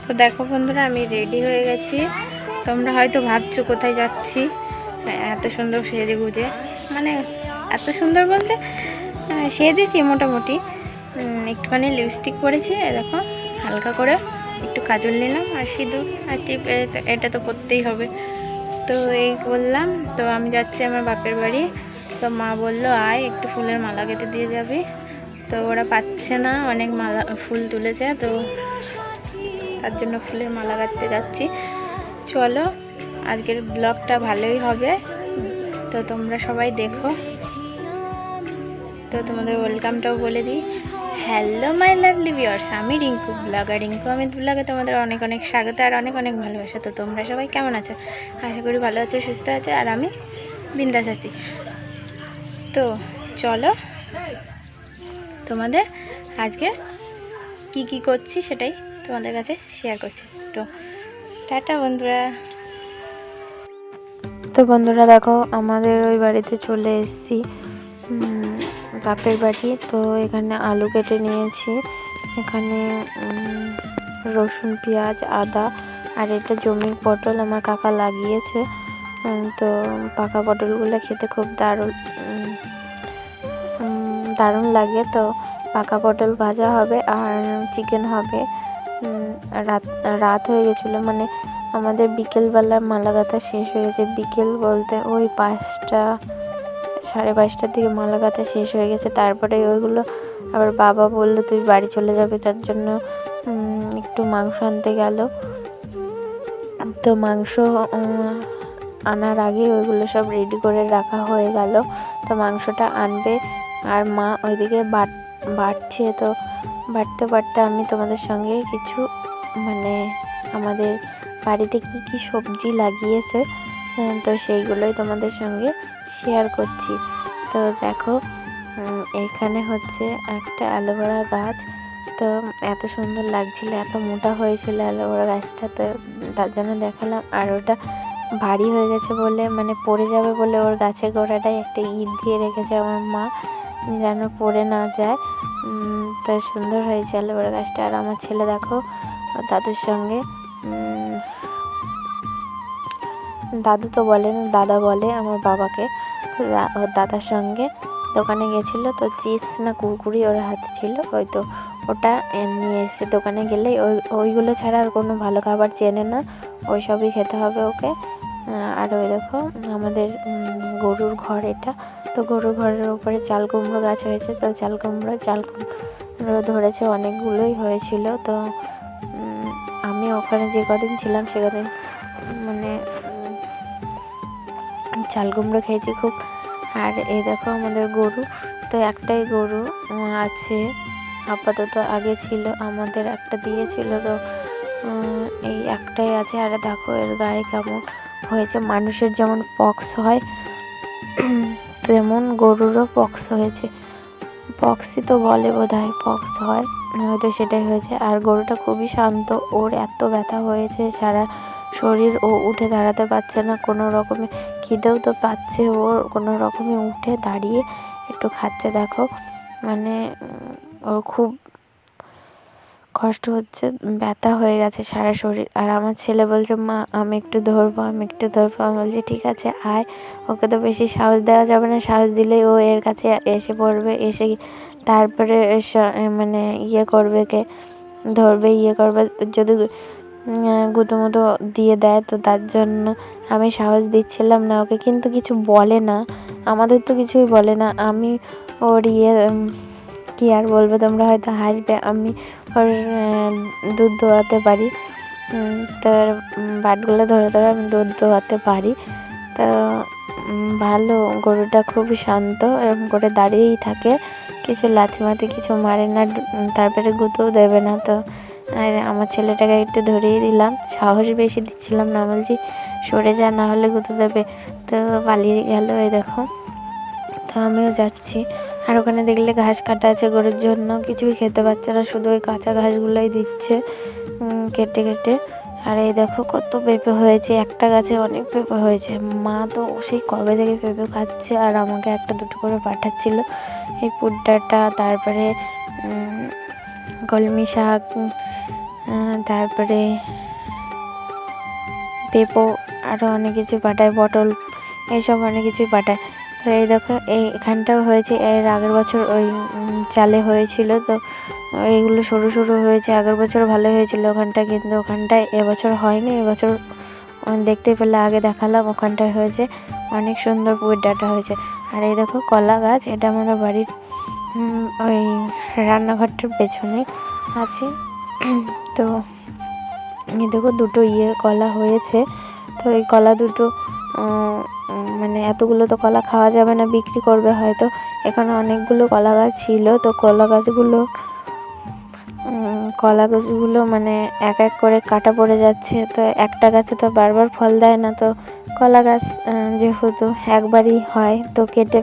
তো দেখো বন্ধুরা, আমি রেডি হয়ে গেছি। তোমরা হয়তো ভাবছো কোথায় যাচ্ছি। এত সুন্দর সেজে গুজে, মানে এত সুন্দর বলতে সেজেছি মোটামুটি। একটুখানি লিপস্টিক পরেছি, দেখো হালকা করে একটু কাজল নিলাম আর সিঁদুর আর টিপ, এটা তো করতেই হবে। তো এই বললাম, তো আমি যাচ্ছি আমার বাপের বাড়ি। তো মা বললো আয় একটু ফুলের মালা কেটে দিয়ে যাবি। তো ওরা পাচ্ছে না, অনেক মালা ফুল তুলেছে, তো তার জন্য ফুলের মালা কাটতে যাচ্ছি। চলো, আজকের ব্লগটা ভালোই হবে, তো তোমরা সবাই দেখো। তো তোমাদের ওয়েলকামটাও বলে দিই। হ্যালো মাই লাভলি ভিউয়ার্স, আমি রিঙ্কু ব্লগার, রিঙ্কু অমিত ব্লগে তোমাদের অনেক অনেক স্বাগত আর অনেক অনেক ভালোবাসা। তো তোমরা সবাই কেমন আছো? আশা করি ভালো আছো, সুস্থ আছো, আর আমি বিন্দাস আছি। তো চলো, তোমাদের আজকে কি কি করছি সেটাই তোমাদের কাছে শেয়ার করছি। তো টাটা বন্ধুরা। তো বন্ধুরা দেখো, আমাদের ওই বাড়িতে চলে এসেছি, বাপের বাড়ি। তো এখানে আলু কেটে নিয়েছি, এখানে রসুন, পেঁয়াজ, আদা, আর এটা জমির পটল আমার কাকা লাগিয়েছে। তো পাকা পটলগুলো খেতে খুব দারুণ লাগে। তো পাকা পটল ভাজা হবে আর চিকেন হবে। রাত হয়ে গেছিলো, মানে আমাদের বিকেলবেলা মালা গাঁথা শেষ হয়ে গেছে। বিকেল বলতে ওই 5টা, 5:30টার দিকে মালা গাঁথা শেষ হয়ে গেছে। তারপরে ওইগুলো আবার বাবা বললো তুই বাড়ি চলে যাবে, তার জন্য একটু মাংস আনতে গেল। তো মাংস আনার আগে ওইগুলো সব রেডি করে রাখা হয়ে গেল। তো মাংসটা আনবে আর মা ওইদিকে বাটছে। তো বাটতে বাটতে আমি তোমাদের সঙ্গে কিছু, মানে আমাদের বাড়িতে কি কি সবজি লাগিয়েছে, তো সেইগুলোই তোমাদের সঙ্গে শেয়ার করছি। তো দেখো, এখানে হচ্ছে একটা অ্যালোভেরা গাছ। তো এত সুন্দর লাগছিল, এত মোটা হয়েছিল অ্যালোভেরা গাছটা, তো তার জন্য দেখালাম। আর ওটা ভারী হয়ে গেছে বলে, মানে পড়ে যাবে বলে, ওর গাছের গোড়াটায় একটা ইট দিয়ে রেখেছে আমার মা, যেন পড়ে না যায়। তো সুন্দর হয়েছে অ্যালোভেরা গাছটা। আর আমার ছেলে দেখো দাদুর সঙ্গে, দাদু তো বলে না, দাদা বলে আমার বাবাকে। তো ওর দাদার সঙ্গে দোকানে গেছিলো। তো চিপস না কুরকুরি ওর হাতে ছিল, হয়তো ওটা নিয়ে এসে দোকানে গেলে ওইগুলো ছাড়া আর কোনো ভালো খাবার চেনে না, ওই সবই খেতে হবে ওকে। আর ওই দেখো আমাদের গরুর ঘর এটা। তো গরুর ঘরের ওপরে চাল কুমড়ো গাছ হয়েছে। তো চাল কুমড়ো ধরেছে, অনেকগুলোই হয়েছিল। তো আমি ওখানে যে কদিন ছিলাম সে কদিন মানে চাল কুমড়ো খেয়েছি খুব। আর এই দেখো আমাদের গরু, তো একটাই গরু আছে আপাতত, আগে ছিল আমাদের একটা দিয়েছিল, তো এই একটাই আছে। আর দেখো এর গায়ে কেমন হয়েছে, মানুষের যেমন পক্স হয় তেমন গরুরও পক্স হয়েছে। পক্সই তো বলে বোধহয়, পক্স হয় হয়তো, সেটাই হয়েছে। আর গরুটা খুবই শান্ত, ওর এত ব্যথা হয়েছে সারা শরীর, ও উঠে দাঁড়াতে পারছে না কোনো রকমে। খিদেও তো পাচ্ছে ওর, কোনো রকমে উঠে দাঁড়িয়ে একটু খাচ্ছে। দেখো মানে ওর খুব কষ্ট হচ্ছে, ব্যথা হয়ে গেছে সারা শরীর। আর আমার ছেলে বলছে মা আমি একটু ধরবো, আমি একটু ধরবো। আমি বলছি ঠিক আছে আয়, ওকে তো বেশি সাহস দেওয়া যাবে না, সাহস দিলেই ও এর কাছে এসে পড়বে, এসে তারপরে মানে করবে, কে ধরবে, করবে, যদি গুঁতো মুতো দিয়ে দেয়। তো তার জন্য আমি সাহস দিচ্ছিলাম না ওকে, কিন্তু কিছু বলে না, আমাদের তো কিছুই বলে না। আমি ওর কি আর বলবো, তোমরা হয়তো হাসবে, আমি ওর দুধ দোয়াতে পারি। তার বাটগুলো ধরে ধরে আমি দুধ দোয়াতে পারি। তো ভালো, গরুটা খুবই শান্ত, এরকম করে দাঁড়িয়েই থাকে, কিছু লাথি মাথি কিছু মারে না, তারপরে গুঁতোও দেবে না। তো আমার ছেলেটাকে একটু ধরিয়ে দিলাম, সাহস বেশি দিচ্ছিলাম না, বলছি সরে যা না হলে গুঁতো দেবে। তো পালিয়ে গেল, এই দেখো। তো আমিও যাচ্ছি। আর ওখানে দেখলে ঘাস কাটা আছে গরুর জন্য, কিছুই খেতে পাচ্ছে না, শুধু ওই কাঁচা ঘাসগুলোই দিচ্ছে কেটে কেটে। আর এই দেখো কত পেঁপে হয়েছে, একটা গাছে অনেক পেঁপে হয়েছে। মা তো সেই কবে থেকে পেঁপে খাচ্ছে আর আমাকে একটা দুটো করে পাঠাচ্ছিল। এই পুড্ডাটা, তারপরে কলমি শাক, তারপরে পেঁপো, আরও অনেক কিছু পাঠায়, পটল, এইসব অনেক কিছুই পাঠায়। তো এই দেখো এখানটাও হয়েছে, এর আগের বছর ওই চালে হয়েছিল, তো এইগুলো সরু সরু হয়েছে। আগের বছর ভালো হয়েছিল ওখানটা, কিন্তু ওখানটায় এবছর হয়নি। এবছর দেখতে পেলে আগে দেখালাম, ওখানটায় হয়েছে, অনেক সুন্দর পুয়ের ডাঁটা হয়েছে। আর এই দেখো কলা গাছ, এটা আমাদের বাড়ির ওই রান্নাঘরটার পেছনে আছে। তো এই দেখো দুটো কলা হয়েছে। তো এই কলা দুটো মানে এতগুলো তো কলা খাওয়া যাবে না, বিক্রি করবে হয়তো। এখানে অনেকগুলো কলা গাছ ছিল, তো কলা গাছগুলো মানে এক এক করে কাটা পড়ে যাচ্ছে। তো একটা গাছে তো বারবার ফল দেয় না, তো কলা গাছ যেহেতু একবারই হয়, তো কেটে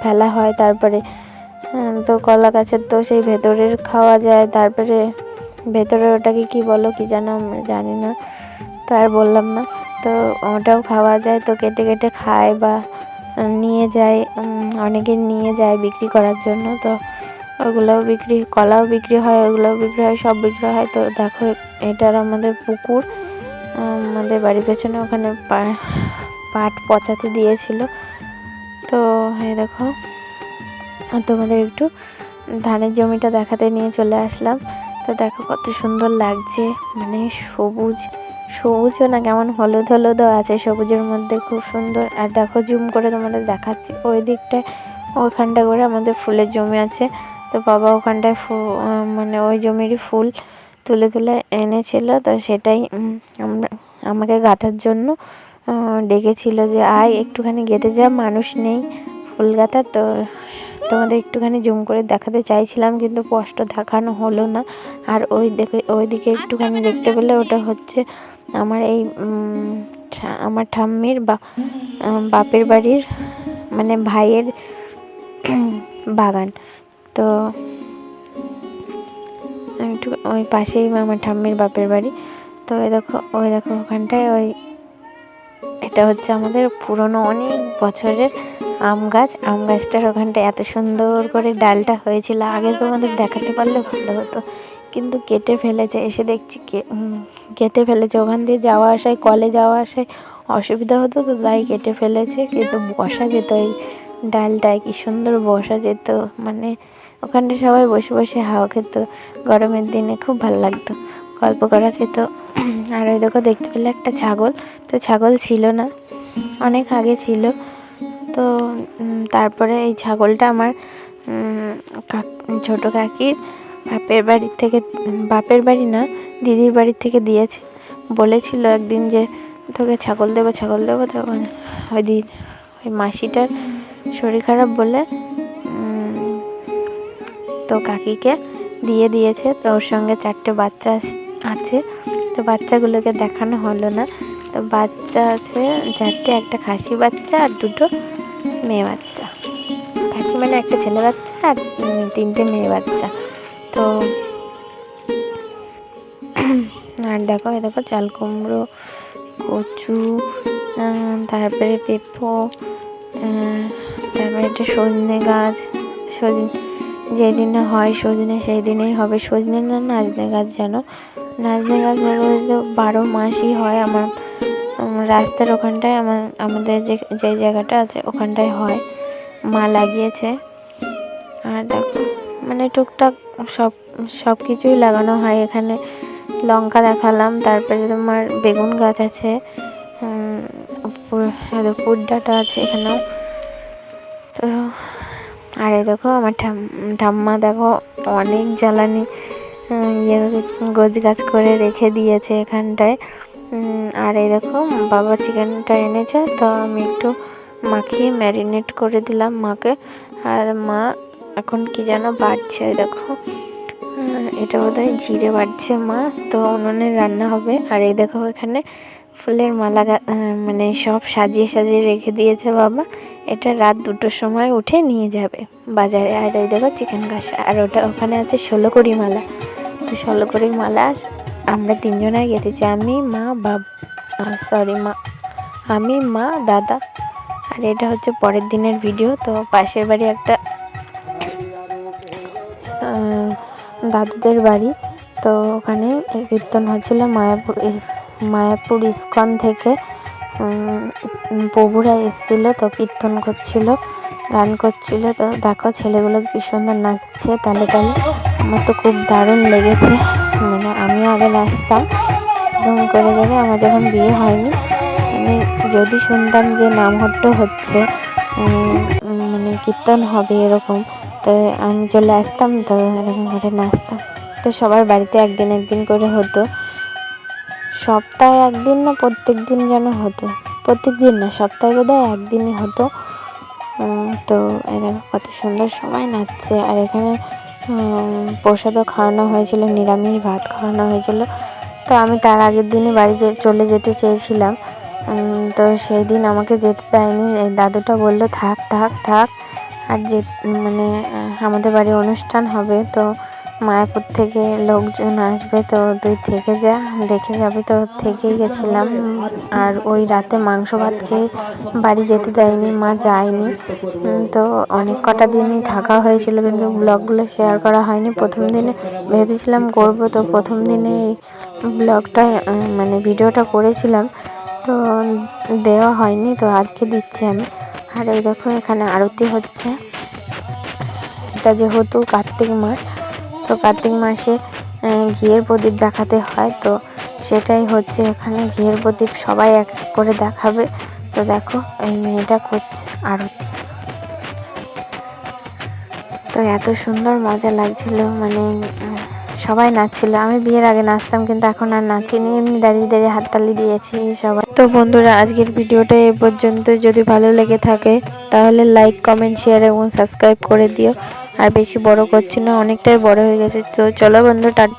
ফেলা হয়। তারপরে তো কলা গাছের তো সেই ভেতরের খাওয়া যায়, তারপরে ভেতরের ওটাকে কি বলো, কি যেন জানি না, তো আর বললাম না। তো ওটাও খাওয়া যায়, তো কেটে কেটে খায় বা নিয়ে যায়, অনেকে নিয়ে যায় বিক্রি করার জন্য। তো ওগুলোও বিক্রি, কলাও বিক্রি হয়, ওগুলোও বিক্রি হয়, সব বিক্রি হয়। তো দেখো এটার আমাদের পুকুর, আমাদের বাড়ির পেছনে, ওখানে পাট পচাতে দিয়েছিল। তো হ্যাঁ দেখো তোমাদের একটু ধানের জমিটা দেখাতে নিয়ে চলে আসলাম। তো দেখো কত সুন্দর লাগছে, মানে সবুজও না, কেমন হলুদ হলুদও আছে সবুজের মধ্যে, খুব সুন্দর। আর দেখো জুম করে তোমাদের দেখাচ্ছি, ওই দিকটায় ওইখানটা করে আমাদের ফুলের জমি আছে। তো বাবা ওখানটায় মানে ওই জমিরই ফুল তুলে তুলে এনেছিল, তো সেটাই আমাকে গাঁথার জন্য ডেকেছিল যে আয় একটুখানি গেঁথে যা, মানুষ নেই ফুল গাঁথার। তো তোমাদের একটুখানি জুম করে দেখাতে চাইছিলাম, কিন্তু স্পষ্ট দেখানো হলো না। আর ওইদিকে একটুখানি দেখতে পেলে, ওটা হচ্ছে আমার এই আমার ঠাম্মির বাপের বাড়ির মানে ভাইয়ের বাগান। তো একটু ওই পাশেই আমার ঠাম্মির বাপের বাড়ি। তো ওই দেখো ওখানটায় এটা হচ্ছে আমাদের পুরনো অনেক বছরের আম গাছটার ওখানটায় এত সুন্দর করে ডালটা হয়েছিল। আগে তোমাদের দেখাতে পারলে ভালো হতো, কিন্তু কেটে ফেলেছে, এসে দেখছি কেটে ফেলেছে। ওখান দিয়ে যাওয়া আসায়, কলে যাওয়া আসায় অসুবিধা হতো, তো তাই কেটে ফেলেছে। কিন্তু বসা যেত এই ডালটায়, কি সুন্দর বসা যেত, মানে ওখানটা সবাই বসে বসে হাওয়া খেত, গরমের দিনে খুব ভালো লাগতো, গল্প করা যেত। আর ওই দেখো দেখতে পেলে একটা ছাগল, তো ছাগল ছিল না, অনেক আগে ছিল। তো তারপরে এই ছাগলটা আমার ছোটো কাকির বাপের বাড়ি না, দিদির বাড়ির থেকে দিয়েছে। বলেছিল একদিন যে তোকে ছাগল দেবো। তো ওই মাসিটার শরীর খারাপ বলে তো কাকিকে দিয়েছে। তো ওর সঙ্গে 4টে বাচ্চা আছে, তো বাচ্চাগুলোকে দেখানো হলো না। তো বাচ্চা আছে 4টে, একটা খাসি বাচ্চা আর 2টো মেয়ে বাচ্চা। খাসি মানে একটা ছেলে বাচ্চা আর 3টে মেয়ে বাচ্চা। তো আর দেখো চাল কুমড়ো, কচু, তারপরে পেঁপো, তারপরে একটা সজনে গাছ। যেদিনে হয় সজনে সেই দিনেই হবে, সজনে না নাজনে গাছ, জানো নাজনে গাছ 12 মাসই হয়। আমার রাস্তার ওখানটায় আমাদের যে জায়গাটা আছে ওখানটায় হয়, মা লাগিয়েছে। আর দেখো মানে টুকটাক সব কিছুই লাগানো হয় এখানে। লঙ্কা দেখালাম, তারপরে তোমার বেগুন গাছ আছে, পুর ডাঁটা আছে এখানেও। তো আর এই দেখো আমার ঠাম্মা দেখো অনেক জ্বালানি গোছ গাছ করে রেখে দিয়েছে এখানটায়। আর এই দেখো বাবা চিকেনটা এনেছে, তো আমি একটু মাখিয়ে ম্যারিনেট করে দিলাম মাকে। আর মা এখন কি যেন বাড়ছে, দেখো এটা বোধহয় জিরে বাড়ছে মা, তো উনুনে রান্না হবে। আর এই দেখো এখানে ফুলের মালা মানে সব সাজিয়ে রেখে দিয়েছে বাবা, এটা রাত 2টোর সময় উঠে নিয়ে যাবে বাজারে। আর এই দেখো চিকেন কষা, আর ওখানে আছে 16 কড়ি মালা। তো 16 কড়ি মালা আমরা 3জনাই গেঁথেছি, আমি মা দাদা। আর এটা হচ্ছে পরের দিনের ভিডিও। তো পাশের বাড়ি একটা দাদুদের বাড়ি, তো ওখানে এই কীর্তন হচ্ছিল মায়াপুর ইস্কন থেকে প্রভুরা এসেছিল, তো কীর্তন করছিল, গান করছিল। তো দেখো ছেলেগুলো কি সুন্দর নাচছে তালে তালে, আমার তো খুব দারুণ লেগেছে। মানে আমিও আগে নাচতাম এরকম করে করে। আমার যখন বিয়ে হয়নি, মানে যদি শুনতাম যে নামহট্ট হচ্ছে, মানে কীর্তন হবে এরকম, তো আমি চলে আসতাম, তো এরকম করে নাচতাম। তো সবার বাড়িতে একদিন একদিন করে হতো, সপ্তাহে একদিন না প্রত্যেক দিন যেন হতো, প্রত্যেক দিন না সপ্তাহে বোধহয় একদিনই হতো। তো এই দেখো কত সুন্দর সবাই নাচছে। আর এখানে প্রসাদও খাওয়ানো হয়েছিল, নিরামিষ ভাত খাওয়ানো হয়েছিল। তো আমি তার আগের দিনই বাড়ি চলে যেতে চেয়েছিলাম, তো সেই দিন আমাকে যেতে দেয়নি। এই দাদুটা বললো থাক থাক থাক, আর যে মানে আমাদের বাড়ি অনুষ্ঠান হবে, তো মায়াপুর থেকে লোকজন আসবে, তো তুই থেকে যা, দেখে যাবি। তো থেকেই গেছিলাম। আর ওই রাতে মাংস ভাত খেয়ে বাড়ি যেতে দেয়নি, মা যায়নি। তো অনেক কটা দিনই থাকা হয়েছিল, কিন্তু ব্লগগুলো শেয়ার করা হয়নি। প্রথম দিনে ভেবেছিলাম করবো, তো প্রথম দিনে এই ব্লগটা মানে ভিডিওটা করেছিলাম, তো দেওয়া হয়নি, তো আজকে দিচ্ছি আমি। আর এই দেখো এখানে আরতি হচ্ছে। এটা যেহেতু কার্তিক মাস, তো কার্তিক মাসে ঘিয়ের প্রদীপ দেখাতে হয়, তো সেটাই হচ্ছে এখানে ঘিয়ের প্রদীপ সবাই এক এক করে দেখাবে। তো দেখো এই মেয়েটা করছে আরতি। তো এত সুন্দর মজা লাগছিল, মানে সবাই নাচছিল। আমি বিয়ের আগে নাচতাম, কিন্তু এখন আর নাচিনি, এমনি দাঁড়িয়ে দাঁড়িয়ে হাততালি দিয়েছি সবাই। তো বন্ধুরা, আজকের ভিডিওটা এ পর্যন্ত। যদি ভালো লেগে থাকে তাহলে লাইক, কমেন্ট, শেয়ার এবং সাবস্ক্রাইব করে দিও। আর বেশি বড় করছি না, অনেকটাই বড় হয়ে গেছে। তো চলো বন্ধু, টাটা।